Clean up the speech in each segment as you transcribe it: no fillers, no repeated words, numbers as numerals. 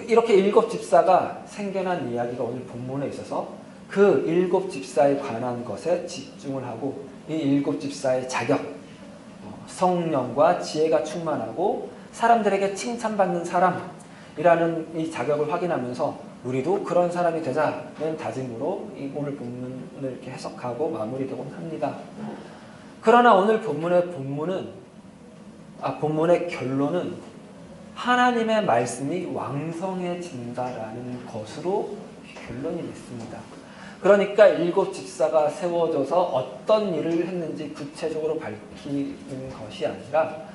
이렇게 일곱 집사가 생겨난 이야기가 오늘 본문에 있어서 그 일곱 집사에 관한 것에 집중을 하고 이 일곱 집사의 자격, 성령과 지혜가 충만하고 사람들에게 칭찬받는 사람이라는 이 자격을 확인하면서 우리도 그런 사람이 되자는 다짐으로 이 오늘 본문을 이렇게 해석하고 마무리되곤 합니다. 그러나 오늘 본문의 결론은 하나님의 말씀이 왕성해진다라는 것으로 결론이 됐습니다. 그러니까 일곱 집사가 세워져서 어떤 일을 했는지 구체적으로 밝히는 것이 아니라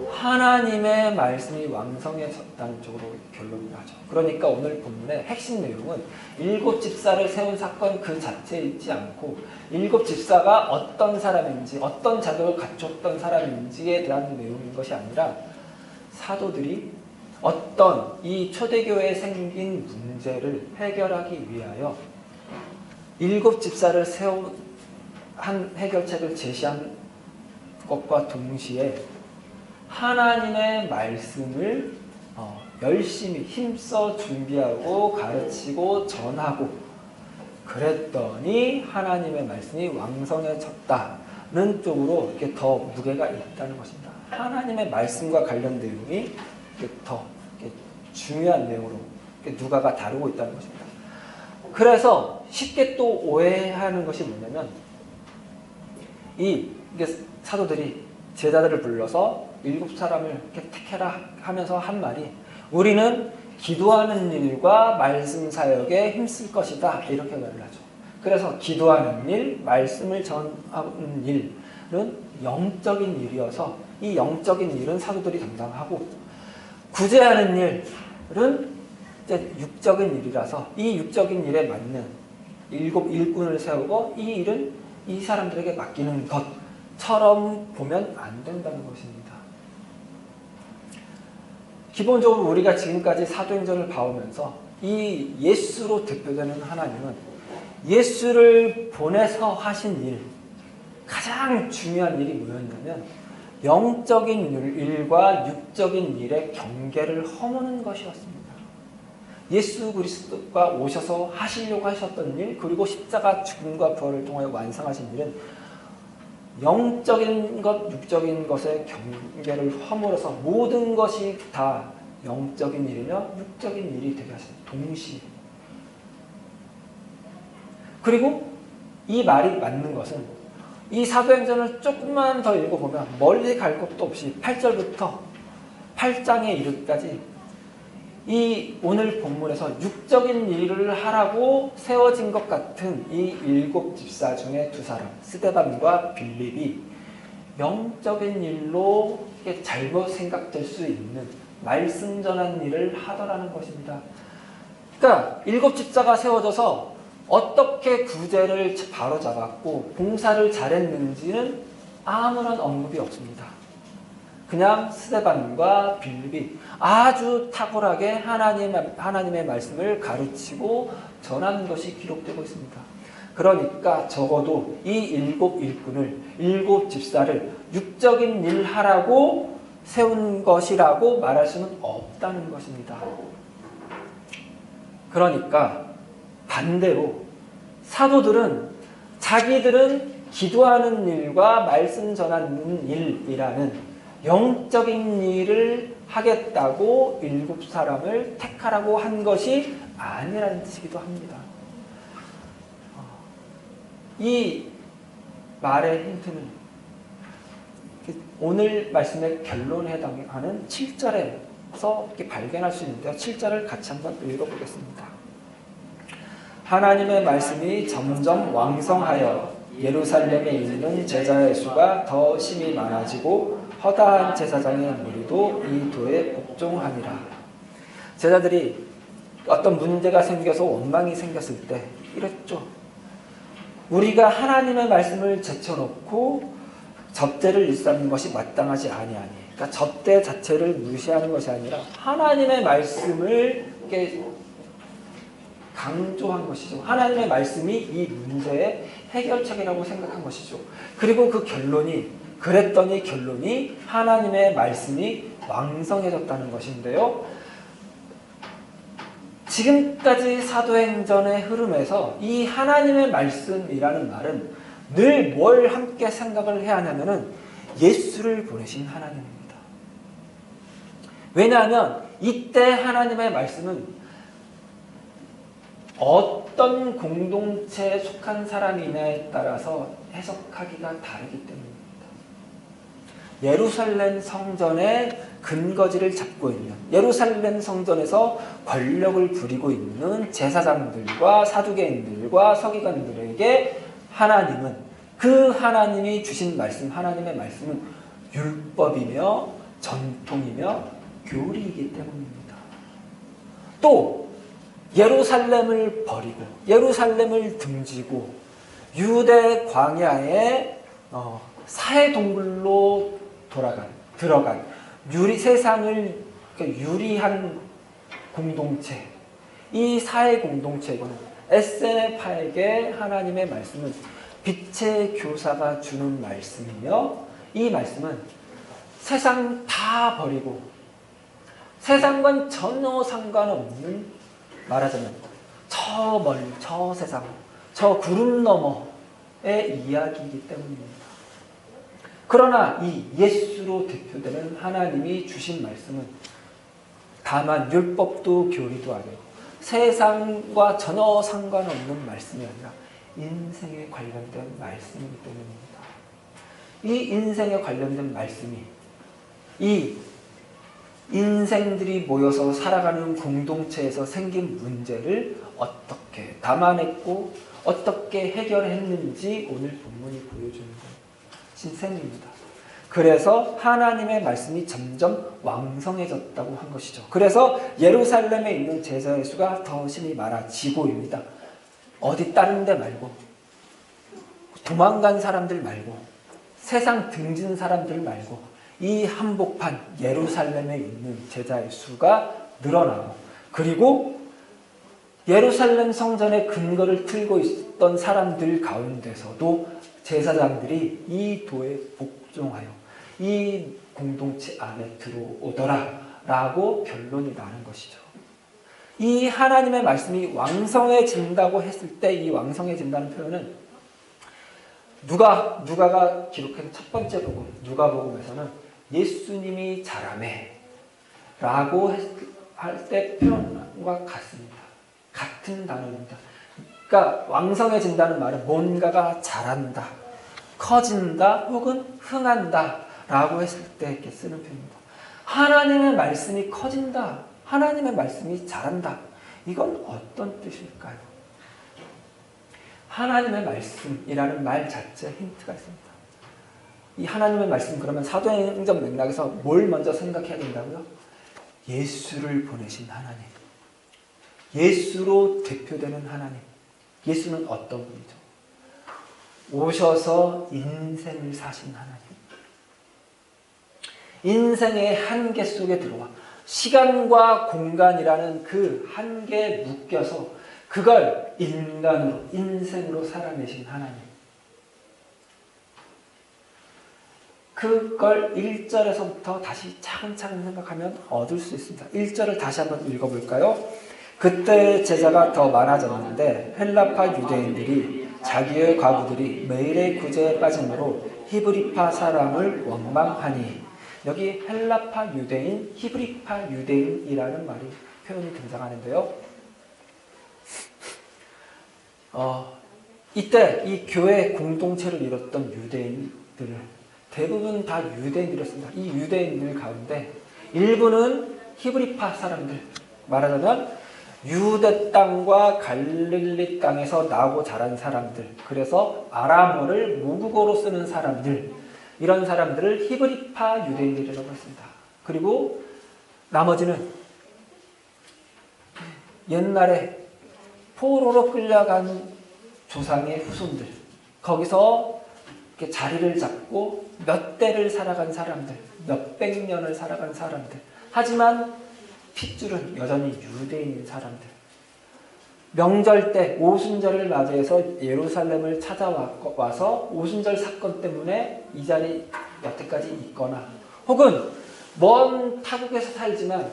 하나님의 말씀이 왕성해졌다는 쪽으로 결론이 나죠. 그러니까 오늘 본문의 핵심 내용은 일곱 집사를 세운 사건 그 자체에 있지 않고 일곱 집사가 어떤 사람인지 어떤 자격을 갖췄던 사람인지에 대한 내용인 것이 아니라 사도들이 어떤 이 초대교회에 생긴 문제를 해결하기 위하여 일곱 집사를 세운 한 해결책을 제시한 것과 동시에 하나님의 말씀을 열심히 힘써 준비하고 가르치고 전하고 그랬더니 하나님의 말씀이 왕성해졌다는 쪽으로 이렇게 더 무게가 있다는 것입니다. 하나님의 말씀과 관련 내용이 더 중요한 내용으로 누가가 다루고 있다는 것입니다. 그래서 쉽게 또 오해하는 것이 뭐냐면 이게 사도들이 제자들을 불러서 일곱 사람을 이렇게 택해라 하면서 한 말이 우리는 기도하는 일과 말씀 사역에 힘쓸 것이다 이렇게 말을 하죠. 그래서 기도하는 일, 말씀을 전하는 일은 영적인 일이어서 이 영적인 일은 사도들이 담당하고 구제하는 일은 이제 육적인 일이라서 이 육적인 일에 맞는 일곱 일꾼을 세우고 이 일은 이 사람들에게 맡기는 것처럼 보면 안 된다는 것입니다. 기본적으로 우리가 지금까지 사도행전을 봐오면서 이 예수로 대표되는 하나님은 예수를 보내서 하신 일, 가장 중요한 일이 뭐였냐면 영적인 일과 육적인 일의 경계를 허무는 것이었습니다. 예수 그리스도가 오셔서 하시려고 하셨던 일, 그리고 십자가 죽음과 부활을 통하여 완성하신 일은 영적인 것, 육적인 것의 경계를 허물어서 모든 것이 다 영적인 일이며 육적인 일이 되게 하십니다. 동시에. 그리고 이 말이 맞는 것은 이 사도행전을 조금만 더 읽어보면 멀리 갈 것도 없이 8절부터 8장에 이르기까지 이 오늘 본문에서 육적인 일을 하라고 세워진 것 같은 이 일곱 집사 중에 두 사람 스데반과 빌립이 영적인 일로 잘못 생각될 수 있는 말씀 전하는 일을 하더라는 것입니다. 그러니까 일곱 집사가 세워져서 어떻게 구제를 바로잡았고 봉사를 잘했는지는 아무런 언급이 없습니다. 그냥 스데반과 빌립이 아주 탁월하게 하나님의 말씀을 가르치고 전하는 것이 기록되고 있습니다. 그러니까 적어도 이 일곱 일꾼을, 일곱 집사를 육적인 일 하라고 세운 것이라고 말할 수는 없다는 것입니다. 그러니까 반대로 사도들은 자기들은 기도하는 일과 말씀 전하는 일이라는 영적인 일을 하겠다고 일곱 사람을 택하라고 한 것이 아니라는 뜻이기도 합니다. 이 말의 힌트는 오늘 말씀의 결론에 해당하는 7절에서 이렇게 발견할 수 있는데요. 7절을 같이 한번 읽어보겠습니다. 하나님의 말씀이 점점 왕성하여 예루살렘에 있는 제자의 수가 더 심히 많아지고 허다한 제사장의 무리도 이 도에 복종하니라. 제자들이 어떤 문제가 생겨서 원망이 생겼을 때 이랬죠. 우리가 하나님의 말씀을 제쳐놓고 접대를 일삼는 것이 마땅하지 아니하니. 그러니까 접대 자체를 무시하는 것이 아니라 하나님의 말씀을 강조한 것이죠. 하나님의 말씀이 이 문제의 해결책이라고 생각한 것이죠. 그리고 그 결론이 그랬더니 결론이 하나님의 말씀이 왕성해졌다는 것인데요. 지금까지 사도행전의 흐름에서 이 하나님의 말씀이라는 말은 늘 뭘 함께 생각을 해야 하냐면은 예수를 보내신 하나님입니다. 왜냐하면 이때 하나님의 말씀은 어떤 공동체에 속한 사람이냐에 따라서 해석하기가 다르기 때문입니다. 예루살렘 성전의 근거지를 잡고 있는, 예루살렘 성전에서 권력을 부리고 있는 제사장들과 사두개인들과 서기관들에게 하나님은, 그 하나님이 주신 말씀, 하나님의 말씀은 율법이며 전통이며 교리이기 때문입니다. 또 예루살렘을 버리고 예루살렘을 등지고 유대 광야의 사해동굴로 들어간 세상을 유리한 공동체, 이 사회 공동체에는 SNF에게 하나님의 말씀은 빛의 교사가 주는 말씀이며, 이 말씀은 세상 다 버리고 세상과는 전혀 상관없는, 말하자면 저 멀리 저 세상, 저 구름 너머의 이야기이기 때문입니다. 그러나 이 예수로 대표되는 하나님이 주신 말씀은 다만 율법도 교리도 아니고 세상과 전혀 상관없는 말씀이 아니라 인생에 관련된 말씀이기 때문입니다. 이 인생에 관련된 말씀이 이 인생들이 모여서 살아가는 공동체에서 생긴 문제를 어떻게 담아냈고 어떻게 해결했는지 오늘 본문이 보여주는 거예요. 신생입니다. 그래서 하나님의 말씀이 점점 왕성해졌다고 한 것이죠. 그래서 예루살렘에 있는 제자의 수가 더 심히 많아지고입니다. 어디 다른 데 말고, 도망간 사람들 말고, 세상 등진 사람들 말고, 이 한복판 예루살렘에 있는 제자의 수가 늘어나고, 그리고 예루살렘 성전의 근거를 틀고 있었던 사람들 가운데서도 제사장들이 이 도에 복종하여 이 공동체 안에 들어오더라 라고 결론이 나는 것이죠. 이 하나님의 말씀이 왕성해진다고 했을 때 이 왕성해진다는 표현은 누가가 기록한 첫 번째 복음, 누가복음에서는 예수님이 자라매 라고 할 때 표현과 같습니다. 같은 단어입니다. 그러니까 왕성해진다는 말은 뭔가가 자란다, 커진다, 혹은 흥한다 라고 했을 때 이렇게 쓰는 표현입니다. 하나님의 말씀이 커진다, 하나님의 말씀이 자란다, 이건 어떤 뜻일까요? 하나님의 말씀이라는 말 자체에 힌트가 있습니다. 이 하나님의 말씀, 그러면 사도행전 맥락에서 뭘 먼저 생각해야 된다고요? 예수를 보내신 하나님, 예수로 대표되는 하나님. 예수는 어떤 분이죠? 오셔서 인생을 사신 하나님. 인생의 한계 속에 들어와 시간과 공간이라는 그 한계에 묶여서 그걸 인간으로, 인생으로 살아내신 하나님. 그걸 1절에서부터 다시 차근차근 생각하면 얻을 수 있습니다. 1절을 다시 한번 읽어볼까요? 그때 제자가 더 많아졌는데 헬라파 유대인들이 자기의 과부들이 매일의 구제에 빠짐으로 히브리파 사람을 원망하니, 여기 헬라파 유대인, 히브리파 유대인이라는 표현이 등장하는데요. 이때 이 교회 공동체를 이뤘던 유대인들을 대부분 다 유대인들이었습니다. 이 유대인들 가운데 일부는 히브리파 사람들, 말하자면 유대 땅과 갈릴리 땅에서 나고 자란 사람들, 그래서 아람어를 모국어로 쓰는 사람들, 이런 사람들을 히브리파 유대인들이라고 했습니다. 그리고 나머지는 옛날에 포로로 끌려간 조상의 후손들, 거기서 이렇게 자리를 잡고 몇 대를 살아간 사람들, 몇백 년을 살아간 사람들, 하지만 핏줄은 여전히 유대인인 사람들. 명절 때 오순절을 맞이해서 예루살렘을 찾아와서 오순절 사건 때문에 이 자리 여태까지 있거나, 혹은 먼 타국에서 살지만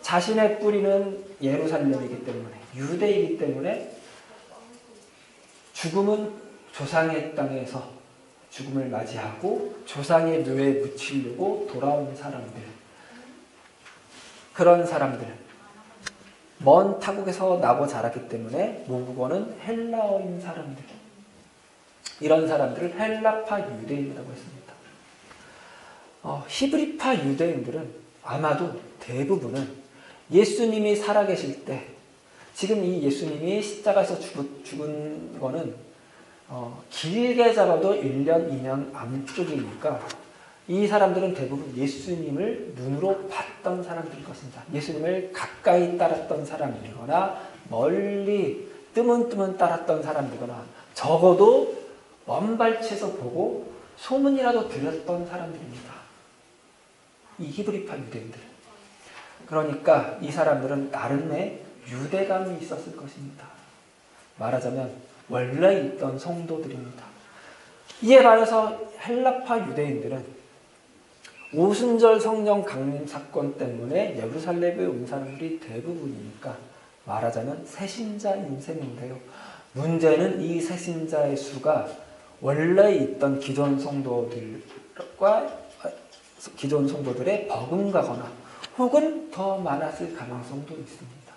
자신의 뿌리는 예루살렘이기 때문에, 유대이기 때문에 죽음은 조상의 땅에서 죽음을 맞이하고 조상의 묘에 묻히려고 돌아온 사람들, 그런 사람들, 먼 타국에서 나고 자랐기 때문에 모국어는 헬라어인 사람들, 이런 사람들을 헬라파 유대인이라고 했습니다. 히브리파 유대인들은 아마도 대부분은 예수님이 살아계실 때, 지금 이 예수님이 십자가에서 죽은 거는 길게 잡아도 1년, 2년 안쪽이니까 이 사람들은 대부분 예수님을 눈으로 봤던 사람들일 것입니다. 예수님을 가까이 따랐던 사람들이거나 멀리 뜨문뜨문 따랐던 사람들이거나 적어도 먼 발치에서 보고 소문이라도 들었던 사람들입니다. 이 히브리파 유대인들. 그러니까 이 사람들은 나름의 유대감이 있었을 것입니다. 말하자면 원래 있던 성도들입니다. 이에 반해서 헬라파 유대인들은 오순절 성령 강림 사건 때문에 예루살렘에 온 사람들이 대부분이니까 말하자면 새신자인 셈인데요. 문제는 이 새신자의 수가 원래 있던 기존 성도들의 버금가거나 혹은 더 많았을 가능성도 있습니다.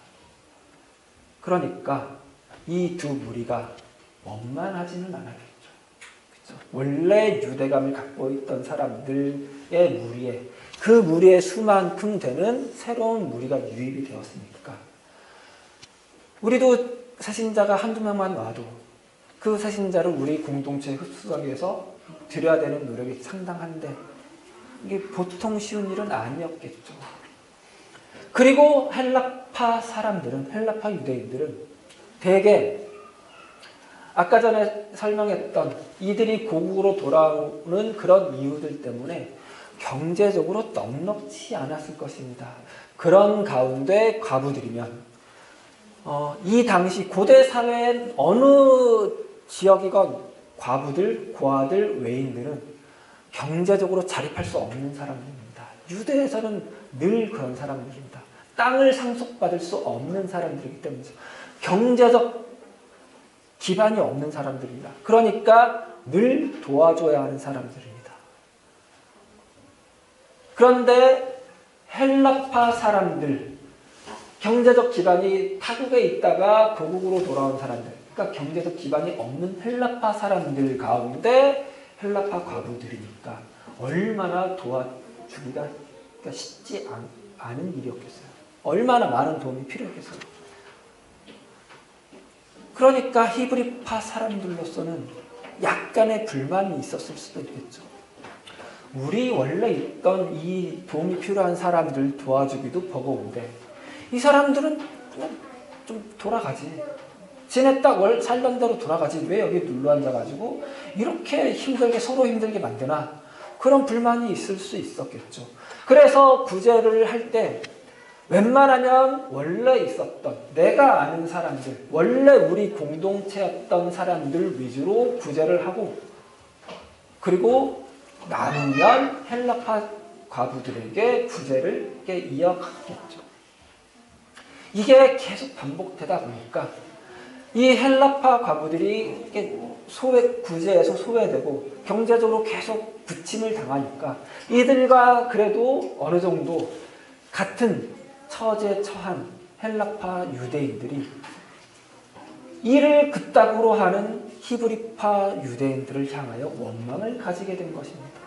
그러니까 이 두 무리가 원만하지는 않았겠죠. 그렇죠? 원래 유대감을 갖고 있던 사람들의 무리에, 그 무리의 수만큼 되는 새로운 무리가 유입이 되었으니까 우리도 새신자가 한두 명만 와도 그 새신자를 우리 공동체에 흡수하기 위해서 들여야 되는 노력이 상당한데 이게 보통 쉬운 일은 아니었겠죠. 그리고 헬라파 사람들은, 헬라파 유대인들은 대개 아까 전에 설명했던 이들이 고국으로 돌아오는 그런 이유들 때문에 경제적으로 넉넉지 않았을 것입니다. 그런 가운데 과부들이면 이 당시 고대 사회의 어느 지역이건 과부들, 고아들, 외인들은 경제적으로 자립할 수 없는 사람들입니다. 유대에서는 늘 그런 사람들입니다. 땅을 상속받을 수 없는 사람들이기 때문이죠. 경제적 기반이 없는 사람들입니다. 그러니까 늘 도와줘야 하는 사람들입니다. 그런데 헬라파 사람들, 경제적 기반이 타국에 있다가 고국으로 돌아온 사람들, 그러니까 경제적 기반이 없는 헬라파 사람들 가운데 헬라파 과부들이니까 얼마나 도와주기가 쉽지 않은 일이었겠어요. 얼마나 많은 도움이 필요했겠어요. 그러니까 히브리파 사람들로서는 약간의 불만이 있었을 수도 있겠죠. 우리 원래 있던 이 도움이 필요한 사람들 도와주기도 버거운데 이 사람들은 좀 돌아가지. 지네 딱 살던 대로 돌아가지. 왜 여기 눌러 앉아가지고 이렇게 힘들게 서로 힘들게 만드나. 그런 불만이 있을 수 있었겠죠. 그래서 구제를 할 때 웬만하면 원래 있었던 내가 아는 사람들, 원래 우리 공동체였던 사람들 위주로 구제를 하고 그리고 남으면 헬라파 과부들에게 구제를 이어갔겠죠. 이게 계속 반복되다 보니까 이 헬라파 과부들이 구제에서 소외되고 경제적으로 계속 부침을 당하니까 이들과 그래도 어느 정도 같은 처지에 처한 헬라파 유대인들이 이를 그따구로 하는 히브리파 유대인들을 향하여 원망을 가지게 된 것입니다.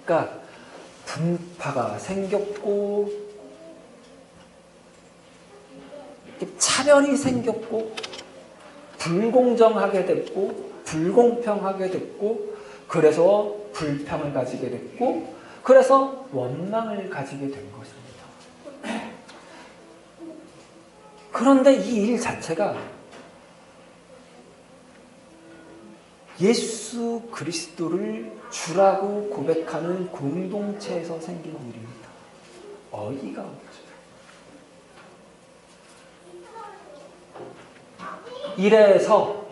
그러니까 분파가 생겼고 차별이 생겼고 불공정하게 됐고 불공평하게 됐고 그래서 불평을 가지게 됐고 그래서 원망을 가지게 된 것입니다. 그런데 이 일 자체가 예수 그리스도를 주라고 고백하는 공동체에서 생긴 일입니다. 어이가 없죠. 이래서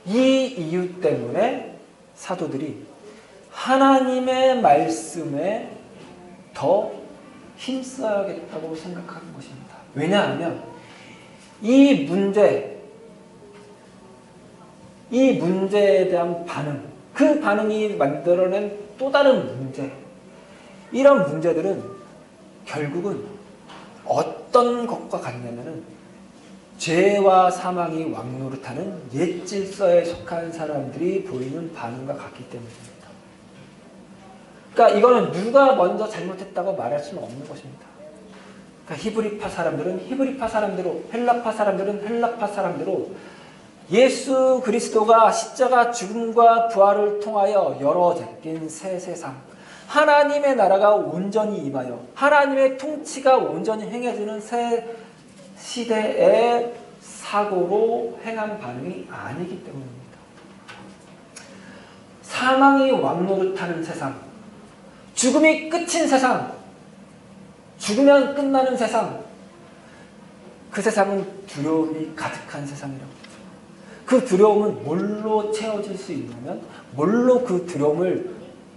이 이유 때문에 사도들이 하나님의 말씀에 더 힘써야겠다고 생각하는 것입니다. 왜냐하면 이 문제에 대한 반응, 그 반응이 만들어낸 또 다른 문제, 이런 문제들은 결국은 어떤 것과 같냐면은 죄와 사망이 왕노릇하는 옛 질서에 속한 사람들이 보이는 반응과 같기 때문입니다. 그러니까 이거는 누가 먼저 잘못했다고 말할 수는 없는 것입니다. 그러니까 히브리파 사람들은 히브리파 사람대로, 헬라파 사람들은 헬라파 사람대로 예수 그리스도가 십자가 죽음과 부활을 통하여 열어 제낀 새 세상, 하나님의 나라가 온전히 임하여 하나님의 통치가 온전히 행해지는 새 시대의 사고로 행한 반응이 아니기 때문입니다. 사망이 왕노릇하는 세상, 죽음이 끝인 세상, 죽으면 끝나는 세상, 그 세상은 두려움이 가득한 세상이라고 하죠. 그 두려움은 뭘로 채워질 수 있냐면, 뭘로 그 두려움을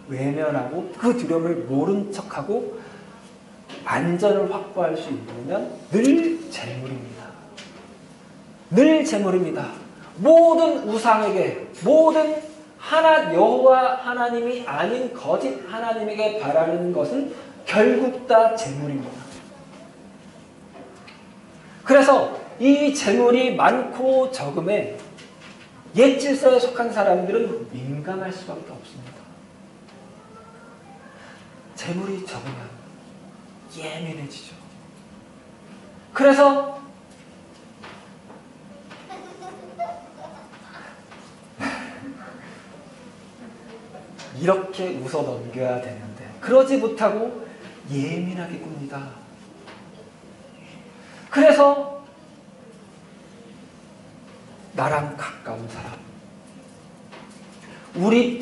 외면하고 그 두려움을 모른 척하고 안전을 확보할 수 있냐면 늘 재물입니다. 늘 재물입니다. 모든 우상에게, 모든 여호와 하나님이 아닌 거짓 하나님에게 바라는 것은 결국 다 재물입니다. 그래서 이 재물이 많고 적음에 옛 질서에 속한 사람들은 민감할 수밖에 없습니다. 재물이 적으면 예민해지죠. 그래서 이렇게 웃어 넘겨야 되는데 그러지 못하고 예민하게 굽니다. 그래서 나랑 가까운 사람, 우리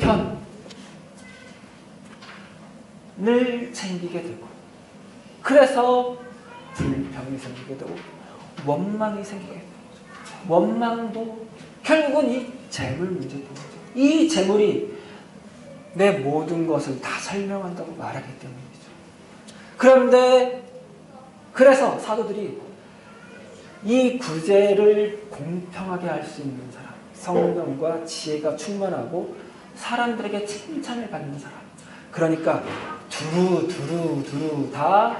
편을 챙기게 되고, 그래서 불평이 생기게 되고 원망이 생기게 되고, 원망도 결국은 이 재물 문제 때문이죠. 이 재물이 내 모든 것을 다 설명한다고 말하기 때문이죠. 그런데 그래서 사도들이 이 구제를 공평하게 할 수 있는 사람, 성령과 지혜가 충만하고 사람들에게 칭찬을 받는 사람, 그러니까 두루 다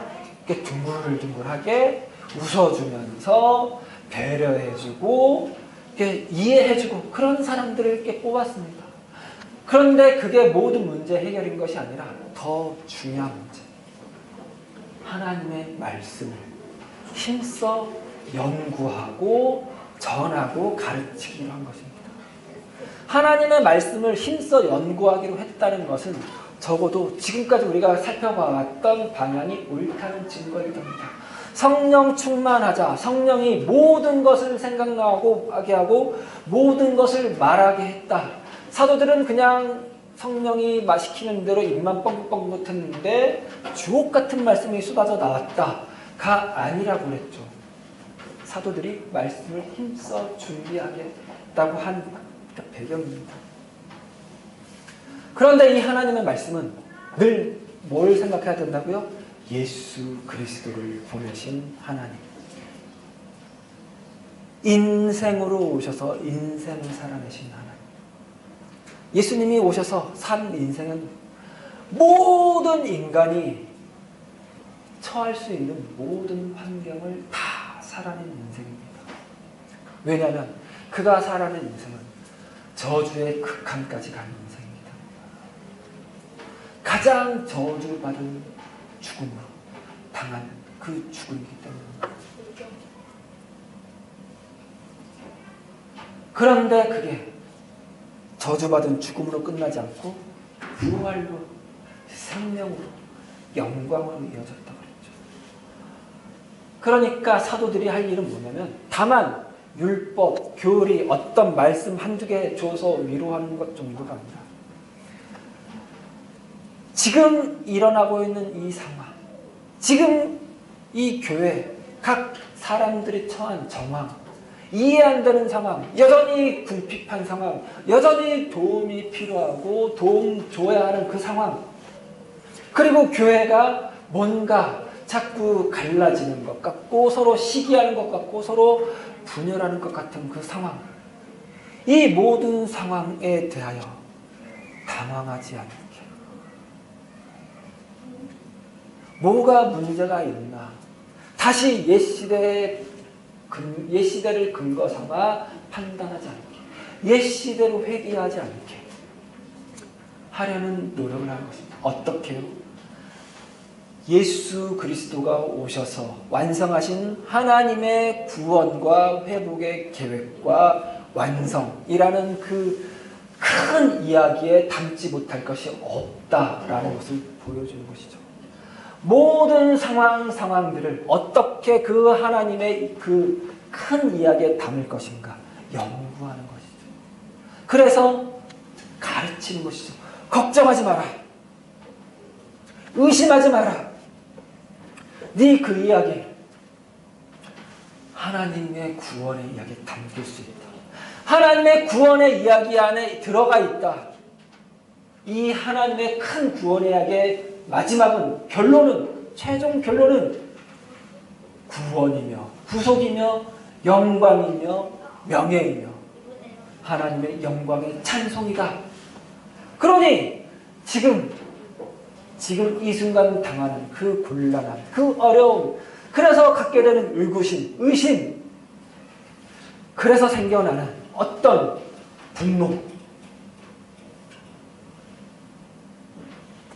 이렇게 둥글둥글하게 웃어주면서 배려해주고 이렇게 이해해주고 그런 사람들을 이렇게 뽑았습니다. 그런데 그게 모든 문제 해결인 것이 아니라 더 중요한 문제, 하나님의 말씀을 힘써 연구하고 전하고 가르치기로 한 것입니다. 하나님의 말씀을 힘써 연구하기로 했다는 것은 적어도 지금까지 우리가 살펴봐왔던 방향이 옳다는 증거일 겁니다. 성령 충만하자, 성령이 모든 것을 생각나게 하고 모든 것을 말하게 했다. 사도들은 그냥 성령이 시키는 대로 입만 뻥긋뻥긋 했는데 주옥 같은 말씀이 쏟아져 나왔다가 아니라고 그랬죠. 사도들이 말씀을 힘써 준비하겠다고 한 배경입니다. 그런데 이 하나님의 말씀은 늘 뭘 생각해야 된다고요? 예수 그리스도를 보내신 하나님. 인생으로 오셔서 인생을 살아내신 하나님. 예수님이 오셔서 산 인생은 모든 인간이 처할 수 있는 모든 환경을 다 살아낸 인생입니다. 왜냐하면 그가 살아낸 인생은 저주의 극한까지 간 인생입니다. 가장 저주받은 죽음으로 당한 그 죽음이기 때문입니다. 그런데 그게 저주받은 죽음으로 끝나지 않고 부활로, 생명으로, 영광으로 이어졌다고 그랬죠. 그러니까 사도들이 할 일은 뭐냐면 다만 율법, 교리, 어떤 말씀 한두 개 줘서 위로하는 것 정도가 아니라 지금 일어나고 있는 이 상황, 지금 이 교회, 각 사람들이 처한 정황, 이해 안 되는 상황, 여전히 궁핍한 상황, 여전히 도움이 필요하고 도움 줘야 하는 그 상황, 그리고 교회가 뭔가 자꾸 갈라지는 것 같고 서로 시기하는 것 같고 서로 분열하는 것 같은 그 상황, 이 모든 상황에 대하여 당황하지 않게, 뭐가 문제가 있나 다시 옛 시대를 근거 삼아 판단하지 않게, 옛 시대로 회귀하지 않게 하려는 노력을 하는 것입니다. 어떻게요? 예수 그리스도가 오셔서 완성하신 하나님의 구원과 회복의 계획과 완성이라는 그 큰 이야기에 담지 못할 것이 없다라는 것을 보여주는 것이죠. 모든 상황들을 어떻게 그 하나님의 그 큰 이야기에 담을 것인가 연구하는 것이죠. 그래서 가르치는 것이죠. 걱정하지 마라. 의심하지 마라. 네 그 이야기, 하나님의 구원의 이야기에 담길 수 있다. 하나님의 구원의 이야기 안에 들어가 있다. 이 하나님의 큰 구원의 이야기의 마지막은, 결론은, 최종 결론은 구원이며 구속이며 영광이며 명예이며 하나님의 영광의 찬송이다. 그러니 지금 이 순간 당하는 그 곤란함, 그 어려움, 그래서 갖게 되는 의심, 그래서 생겨나는 어떤 분노,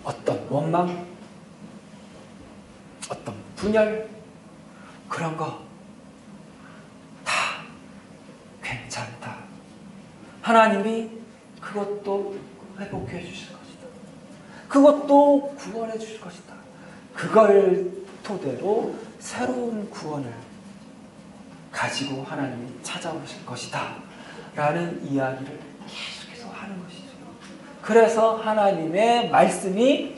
어떤 원망, 어떤 분열, 그런 거 다 괜찮다. 하나님이 그것도 회복해 주실 것이다. 그것도 구원해 주실 것이다. 그걸 토대로 새로운 구원을 가지고 하나님이 찾아오실 것이다 라는 이야기를 계속해서 하는 것이죠. 그래서 하나님의 말씀이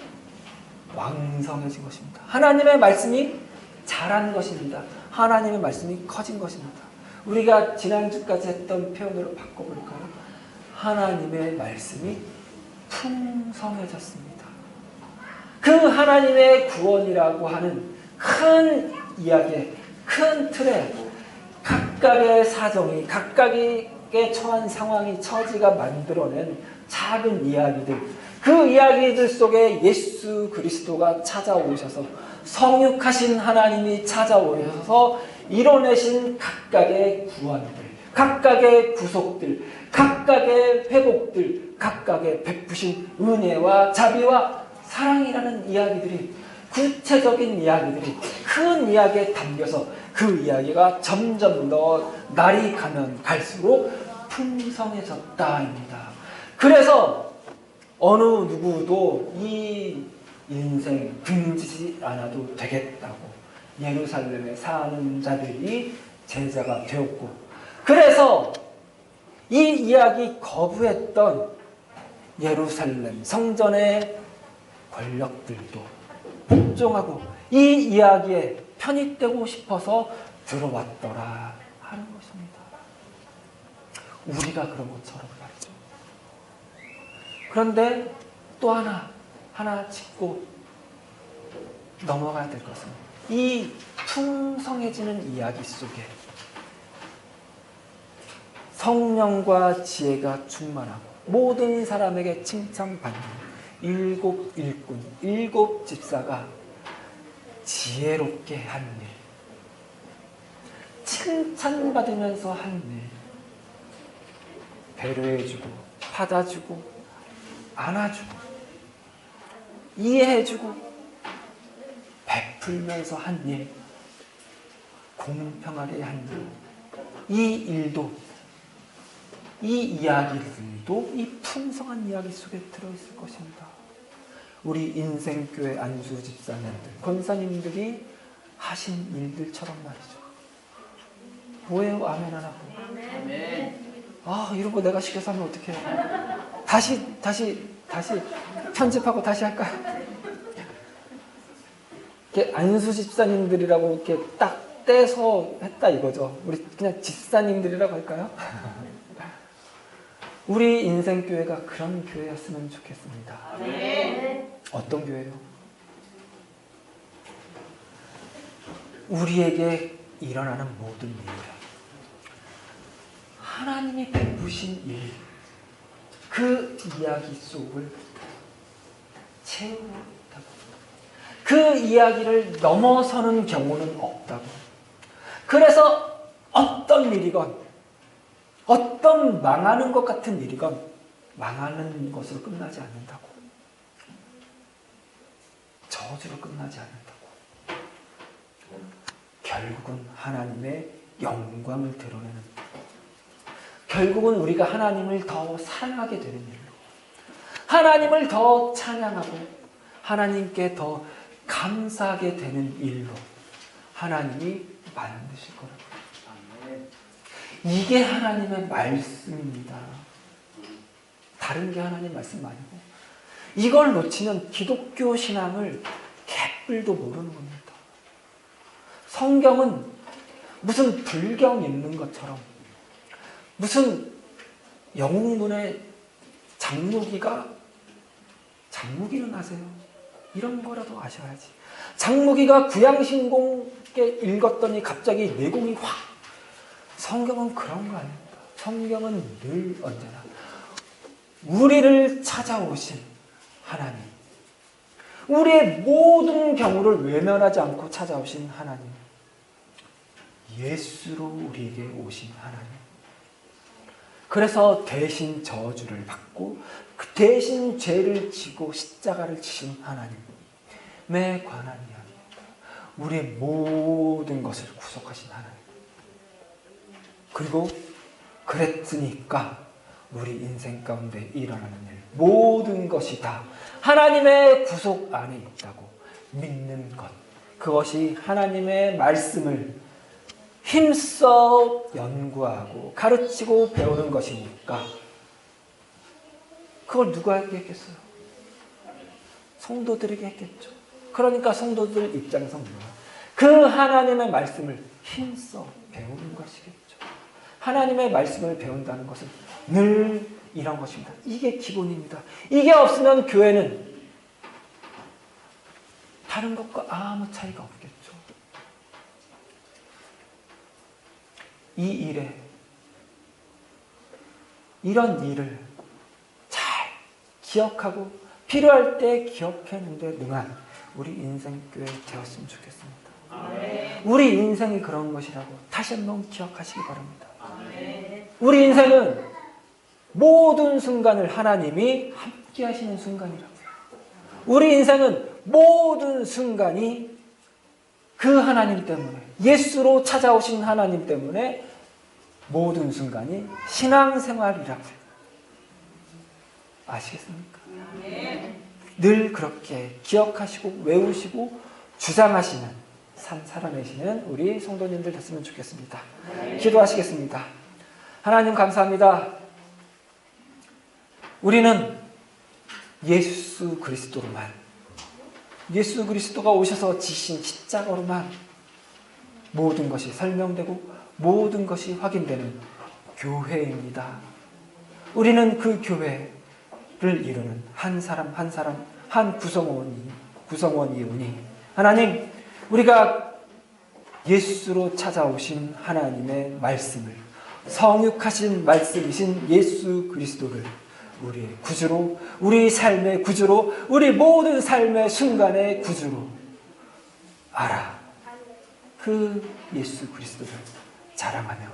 왕성해진 것입니다. 하나님의 말씀이 자란 것입니다. 하나님의 말씀이 커진 것입니다. 우리가 지난주까지 했던 표현으로 바꿔볼까요? 하나님의 말씀이 풍성해졌습니다. 그 하나님의 구원이라고 하는 큰 이야기에, 큰 틀에 각각의 사정이, 각각의 처한 상황이, 처지가 만들어낸 작은 이야기들, 그 이야기들 속에 예수 그리스도가 찾아오셔서, 성육하신 하나님이 찾아오셔서 이뤄내신 각각의 구원들, 각각의 구속들, 각각의 회복들, 각각의 베푸신 은혜와 자비와 사랑이라는 이야기들이, 구체적인 이야기들이 큰 이야기에 담겨서 그 이야기가 점점 더 날이 가면 갈수록 풍성해졌다입니다. 그래서 어느 누구도 이 인생 등지지 않아도 되겠다고 예루살렘에 사는 자들이 제자가 되었고, 그래서 이 이야기 거부했던 예루살렘 성전의 권력들도 복종하고 이 이야기에 편입되고 싶어서 들어왔더라 하는 것입니다. 우리가 그런 것처럼 말이죠. 그런데 또 하나 짚고 넘어가야 될 것은, 이 풍성해지는 이야기 속에 성령과 지혜가 충만하고 모든 사람에게 칭찬받는 7 일꾼, 7 집사가 지혜롭게 한 일, 칭찬받으면서 한 일, 배려해주고 받아주고 안아주고 이해해주고 베풀면서 한 일, 공평하게 한 일, 이 일도, 이 이야기들도 이 풍성한 이야기 속에 들어있을 것입니다. 우리 인생교회 안수 집사님들, 권사님들이 하신 일들처럼 말이죠. 뭐예요? 아멘 안 하고. 아, 이런 거 내가 시켜서 하면 어떡해요? 다시 편집하고 다시 할까요? 이렇게 안수 집사님들이라고 이렇게 딱 떼서 했다 이거죠. 우리 그냥 집사님들이라고 할까요? 우리 인생교회가 그런 교회였으면 좋겠습니다. 어떤 교회요? 우리에게 일어나는 모든 일, 하나님이 베푸신 일, 그 이야기 속을 채우고 있다고. 그 이야기를 넘어서는 경우는 없다고. 그래서 어떤 일이건, 어떤 망하는 것 같은 일이건 망하는 것으로 끝나지 않는다고. 저주로 끝나지 않는다고. 결국은 하나님의 영광을 드러내는, 결국은 우리가 하나님을 더 사랑하게 되는 일로, 하나님을 더 찬양하고 하나님께 더 감사하게 되는 일로 하나님이 만드실 거라고요. 이게 하나님의 말씀입니다. 다른 게 하나님 말씀 아니고, 이걸 놓치면 기독교 신앙을 개뿔도 모르는 겁니다. 성경은 무슨 불경 읽는 것처럼, 무슨 영문의 장무기는 아세요? 이런 거라도 아셔야지. 장무기가 구양신공께 읽었더니 갑자기 내공이 확. 성경은 그런 거 아닙니다. 성경은 늘 언제나 우리를 찾아오신 하나님, 우리의 모든 경우를 외면하지 않고 찾아오신 하나님, 예수로 우리에게 오신 하나님, 그래서 대신 저주를 받고 그 대신 죄를 지고 십자가를 지신 하나님에 관한 이야기입니다. 우리의 모든 것을 구속하신 하나님. 그리고 그랬으니까 우리 인생 가운데 일어나는 일, 모든 것이 다 하나님의 구속 안에 있다고 믿는 것, 그것이 하나님의 말씀을 힘써 연구하고 가르치고 배우는 것이니까, 그걸 누구에게 했겠어요? 성도들에게 했겠죠. 그러니까 성도들 입장에서 뭐야? 그 하나님의 말씀을 힘써 배우는 것이겠죠. 하나님의 말씀을 배운다는 것은 늘 이런 것입니다. 이게 기본입니다. 이게 없으면 교회는 다른 것과 아무 차이가 없겠죠. 이 일에, 이런 일을 잘 기억하고 필요할 때 기억했는데 능한 우리 인생교회 되었으면 좋겠습니다. 아멘. 우리 인생이 그런 것이라고 다시 한번 기억하시기 바랍니다. 아멘. 우리 인생은 모든 순간을 하나님이 함께 하시는 순간이라고요. 우리 인생은 모든 순간이 그 하나님 때문에, 예수로 찾아오신 하나님 때문에 모든 순간이 신앙생활이라고요. 아시겠습니까? 늘 그렇게 기억하시고 외우시고 주장하시는 삶 살아내시는 우리 성도님들 됐으면 좋겠습니다. 기도하시겠습니다. 하나님 감사합니다. 우리는 예수 그리스도로만, 예수 그리스도가 오셔서 지신 십자가로만 모든 것이 설명되고 모든 것이 확인되는 교회입니다. 우리는 그 교회를 이루는 한 사람 한 사람, 한 구성원이오니 하나님, 우리가 예수로 찾아오신 하나님의 말씀을, 성육하신 말씀이신 예수 그리스도를 우리의 구주로, 우리 삶의 구주로, 우리 모든 삶의 순간의 구주로 알아 그 예수 그리스도를 자랑하며,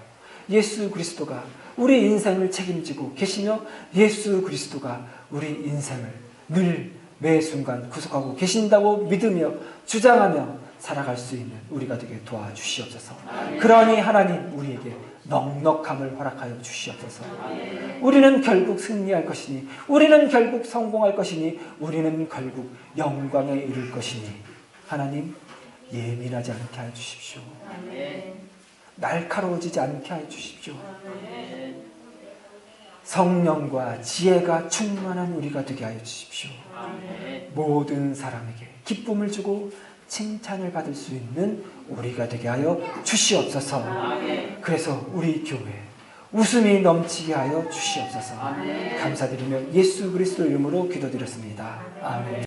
예수 그리스도가 우리 인생을 책임지고 계시며, 예수 그리스도가 우리 인생을 늘 매 순간 구속하고 계신다고 믿으며 주장하며 살아갈 수 있는 우리가 되게 도와주시옵소서. 그러니 하나님, 우리에게 넉넉함을 허락하여 주시옵소서. 우리는 결국 승리할 것이니, 우리는 결국 성공할 것이니, 우리는 결국 영광에 이를 것이니 하나님, 예민하지 않게 하여 주십시오. 날카로워지지 않게 하여 주십시오. 성령과 지혜가 충만한 우리가 되게 하여 주십시오. 모든 사람에게 기쁨을 주고 칭찬을 받을 수 있는 우리가 되게 하여 주시옵소서. 그래서 우리 교회 웃음이 넘치게 하여 주시옵소서. 감사드리며 예수 그리스도 이름으로 기도드렸습니다. 아멘.